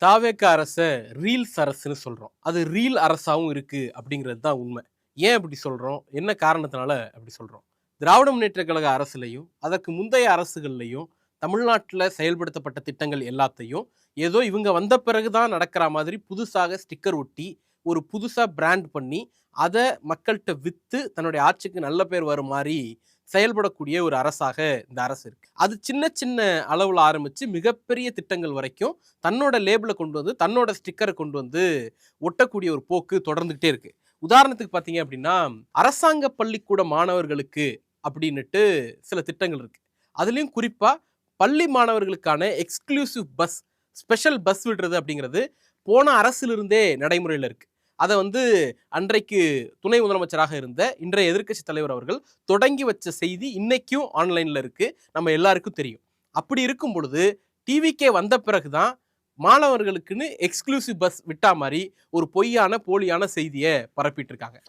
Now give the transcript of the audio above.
தாவேக அரச ரீல்ஸ் அரசுன்னு சொல்றோம். அது ரீல் அரசாவும் இருக்கு அப்படிங்கிறது தான் உண்மை. ஏன் அப்படி சொல்றோம்? என்ன காரணத்தினால அப்படி சொல்றோம்? திராவிட முன்னேற்றக் கழக அரசுலயும், அதற்கு முந்தைய அரசுகள்லயும் தமிழ்நாட்டுல செயல்படுத்தப்பட்ட திட்டங்கள் எல்லாத்தையும், ஏதோ இவங்க வந்த பிறகு தான் நடக்கிற மாதிரி புதுசாக ஸ்டிக்கர் ஒட்டி, ஒரு புதுசா பிராண்ட் பண்ணி, அத மக்கள்ட்ட வித்து தன்னுடைய ஆட்சிக்கு நல்ல பேர் வரும் மாரி செயல்படக்கூடிய ஒரு அரசாக இந்த அரசு இருக்கு. அது சின்ன சின்ன அளவுல ஆரம்பிச்சு மிகப்பெரிய திட்டங்கள் வரைக்கும் தன்னோட லேபிள கொண்டு வந்து, தன்னோட ஸ்டிக்கர கொண்டு வந்து ஒட்டக்கூடிய ஒரு போக்கு தொடர்ந்துகிட்டே இருக்கு. உதாரணத்துக்கு பார்த்தீங்க அப்படின்னா, அரசாங்க பள்ளிக்கூட மாணவர்களுக்கு அப்படின்னுட்டு சில திட்டங்கள் இருக்கு. அதுலயும் குறிப்பா பள்ளி மாணவர்களுக்கான எக்ஸ்க்ளூசிவ் பஸ், ஸ்பெஷல் பஸ் விடுறது அப்படிங்கிறது போன அரசிலிருந்தே நடைமுறையில இருக்கு. அத வந்து அன்றைக்கு துணை முதலமைச்சராக இருந்த இன்றைய எதிர்க்கட்சி தலைவர் அவர்கள் தொடங்கி வச்ச செய்தி இன்னைக்கும் ஆன்லைன்ல இருக்கு. நம்ம எல்லாருக்கும் தெரியும். அப்படி இருக்கும் பொழுது டிவிகே வந்த பிறகுதான் மாணவர்களுக்குன்னு எக்ஸ்க்ளூசிவ் பஸ் விட்டா மாதிரி ஒரு பொய்யான போலியான செய்தியை பரப்பிட்டு இருக்காங்க.